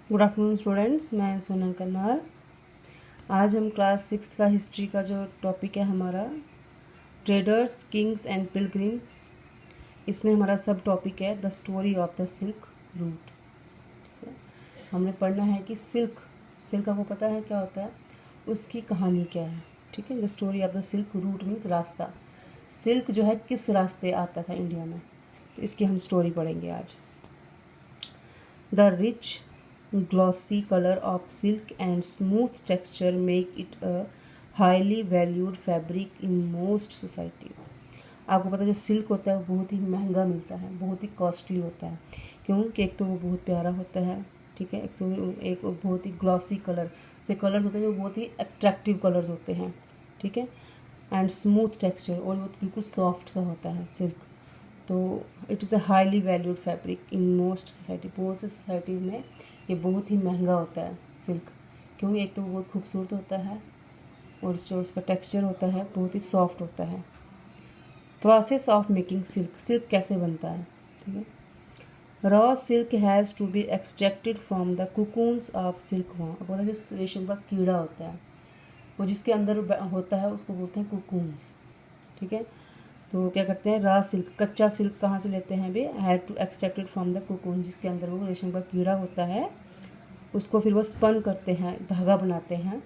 Good afternoon students, मैं सोनल कन्नाल। आज हम क्लास 6 का हिस्ट्री का जो टॉपिक है हमारा ट्रेडर्स, किंग्स एंड पिलग्रिम्स, इसमें हमारा सब टॉपिक है the story of the silk root. हमने पढ़ना है कि सिल्क सिल्क आपको पता है क्या होता है, उसकी कहानी क्या है। ठीक है, the story of the silk root means रास्ता। सिल्क जो है किस रास्ते आता था इंडिया में, तो इसकी हम स्टोरी पढ़ेंगे आज। The rich glossy color of silk and smooth texture make it a highly valued fabric in most societies। आपको पता है जो सिल्क होता है वो बहुत ही महंगा मिलता है, बहुत ही कॉस्टली होता है। क्योंकि एक तो वो बहुत प्यारा होता है, ठीक है, एक बहुत ही ग्लॉसी कलर से कलर्स होते हैं जो बहुत ही अट्रैक्टिव कलर्स होते हैं, ठीक है, एंड स्मूथ टेक्सचर, और वो बिल्कुल सॉफ्ट सा होता है सिल्क। तो it is a highly valued fabric in most society, बहुत से सोसाइटीज़ में ये बहुत ही महंगा होता है सिल्क। क्योंकि एक तो वो बहुत खूबसूरत होता है और जो उसका टेक्सचर होता है बहुत ही सॉफ्ट होता है। Process of making silk, silk कैसे बनता है, ठीक है। Raw silk has to be extracted from the cocoons of silk worm. अब जो रेशम का कीड़ा होता है वो जिसके अंदर होता है उसको बोलते हैं कुकून्स, ठीक है। तो क्या करते हैं, रॉ सिल्क, कच्चा सिल्क कहाँ से लेते हैं वे, had to extracted from the cocoon, जिसके अंदर वो रेशम का कीड़ा होता है, उसको फिर वो स्पन करते हैं, धागा बनाते हैं,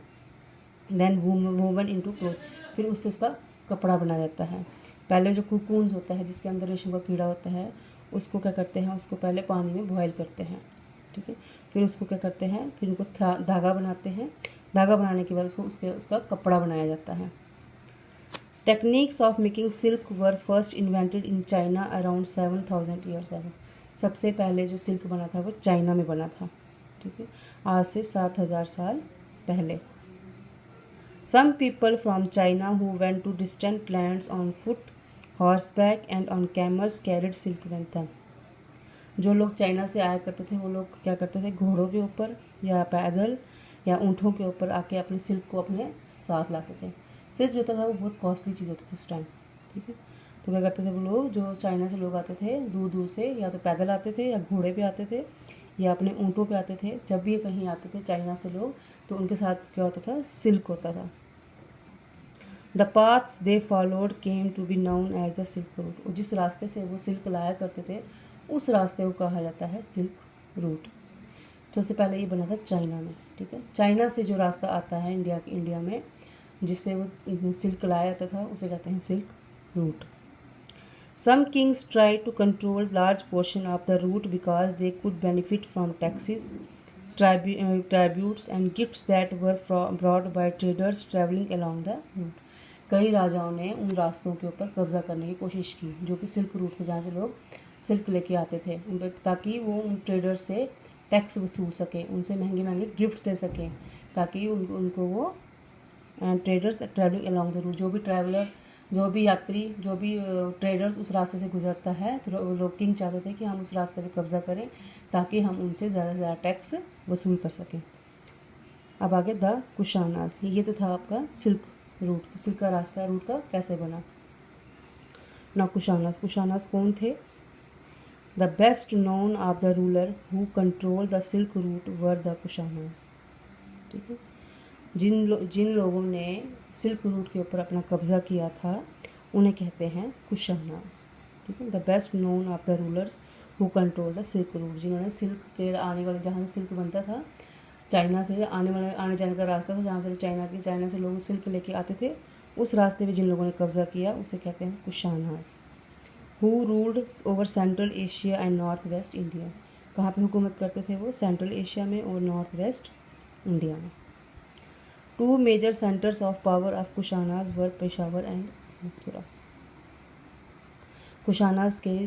देन वूवन इनटू क्लोथ, फिर उससे उसका कपड़ा बनाया जाता है। पहले जो कुकून्स होता है जिसके अंदर रेशम का कीड़ा होता है उसको क्या करते हैं, उसको पहले पानी में बॉयल करते हैं, ठीक है, फिर उसको क्या करते हैं, फिर उनको धागा बनाते हैं, धागा बनाने के बाद उसका कपड़ा बनाया जाता है। Techniques of making silk were first invented in China around 7000 years ago. सबसे पहले जो सिल्क बना था वो चाइना में बना था, ठीक है, आज से 7000 साल पहले। Some people from China who went to distant lands on foot, horseback and on camels carried silk with them. जो लोग चाइना से आया करते थे वो लोग क्या करते थे, घोड़ों के ऊपर या पैदल या ऊँटों के ऊपर आके अपने सिल्क को अपने साथ लाते थे। सिल्क जो था वो बहुत कॉस्टली चीज़ होती थी उस टाइम, ठीक है। तो क्या करते थे वो लोग, जो चाइना से लोग आते थे दूर दूर से, या तो पैदल आते थे या घोड़े पे आते थे या अपने ऊँटों पे आते थे। जब भी कहीं आते थे चाइना से लोग तो उनके साथ क्या होता था, सिल्क होता था। The paths they followed came to be known as the silk route. और जिस रास्ते से वो सिल्क लाया करते थे उस रास्ते को कहा जाता है सिल्क रूट। सबसे पहले ये बना था चाइना में, ठीक है। चाइना से जो रास्ता आता है इंडिया में जिससे वो सिल्क लाया जाता था उसे कहते हैं silk route. Some kings try to control large portion of the route because they could benefit from taxes, tributes and gifts that were brought by traders travelling along the route. कई राजाओं ने उन रास्तों के ऊपर कब्जा करने की कोशिश की जो कि सिल्क रूट थे, जहाँ से लोग सिल्क लेके आते थे, ताकि वो उन ट्रेडर्स से टैक्स वसूल सकें, उनसे महंगे महंगे गिफ्ट्स दे सकें, ताकि उनको वो traders travelling along the route, जो भी ट्रैवलर, जो भी यात्री, जो भी ट्रेडर्स उस रास्ते से गुजरता है तो वो लोग किंग चाहते थे कि हम उस रास्ते पे कब्जा करें ताकि हम उनसे ज़्यादा से ज़्यादा टैक्स वसूल कर सकें। अब आगे द कुशानास, ये तो था आपका सिल्क रूट, सिल्क का रास्ता, रूट का कैसे बना ना। कुशानास कौन थे, the best known of the ruler who control the silk route were the Kushanas, ठीक है। जिन लोगों ने सिल्क रूट के ऊपर अपना कब्जा किया था उन्हें कहते हैं कुशानास, ठीक है। The best known of the rulers who control the silk root, जिन्होंने सिल्क के आने वाले, जहाँ से सिल्क बनता था, चाइना से आने जाने का रास्ता था, जहाँ से चाइना से लोग सिल्क लेके आते थे, उस रास्ते पे जिन लोगों ने कब्जा किया उसे कहते हैं Kushanas. Who ruled over central Asia and north west India, कहाँ पे हुकूमत करते थे वो, सेंट्रल एशिया में और नॉर्थ वेस्ट इंडिया में। Two major centres of power of Kushanas were Peshawar and Mathura. Kushanas के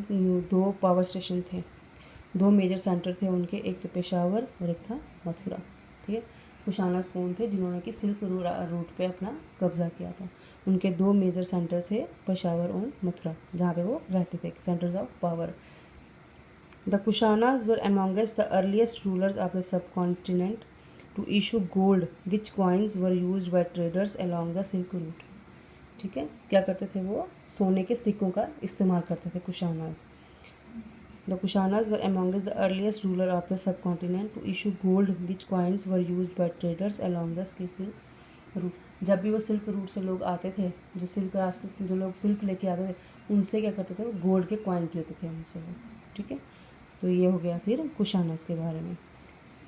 दो पावर स्टेशन थे, दो मेजर सेंटर थे उनके, एक तो पेशावर और एक था मथुरा, ठीक है। कुशानास कौन थे, जिन्होंने कि सिल्क रूट पे अपना कब्जा किया था। उनके दो मेजर सेंटर थे, पेशावर और मथुरा, जहाँ पे वो रहते थे, centres of power. The Kushanas were amongst the earliest rulers of the subcontinent to issue gold which coins were used by traders along the silk route, ठीक है। क्या करते थे वो, सोने के सिक्कों का इस्तेमाल करते थे Kushanas. The Kushanas were amongst the earliest ruler of the subcontinent to issue gold which coins were used by traders along the silk route. जब भी वो सिल्क रूट से लोग आते थे, जो सिल्क रास्ते से जो लोग सिल्क लेके आते थे, उनसे क्या करते थे, वो गोल्ड के कॉइन्स लेते थे उनसे वो। ठीक है, तो ये हो गया फिर कुशानाज के बारे में।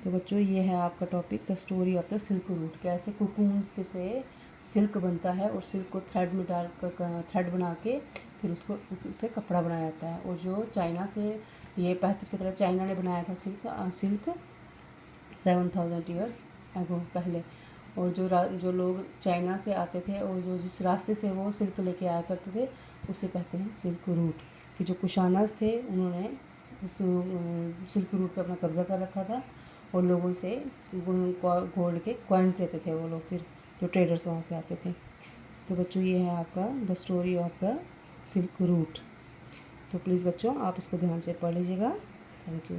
तो बच्चों ये है आपका topic the story of the silk root. कैसे कुकून्स के से सिल्क बनता है और सिल्क को थ्रेड में डाल कर थ्रेड बना के फिर उससे कपड़ा बनाया जाता है। और जो चाइना से ये सबसे पहले चाइना ने बनाया था सिल्क 7000 ईयर्स अगो पहले। और जो लोग चाइना से आते थे और जो जिस रास्ते से वो सिल्क लेके आया करते थे उसे कहते हैं सिल्क रूट। फिर जो कुशानास थे उन्होंने उस सिल्क रूट पे अपना कब्ज़ा कर रखा था और लोगों से गोल्ड के कॉइन्स लेते थे वो लोग, फिर जो ट्रेडर्स वहाँ से आते थे। तो बच्चों ये है आपका the story of the silk root. तो प्लीज़ बच्चों आप इसको ध्यान से पढ़ लीजिएगा। Thank you.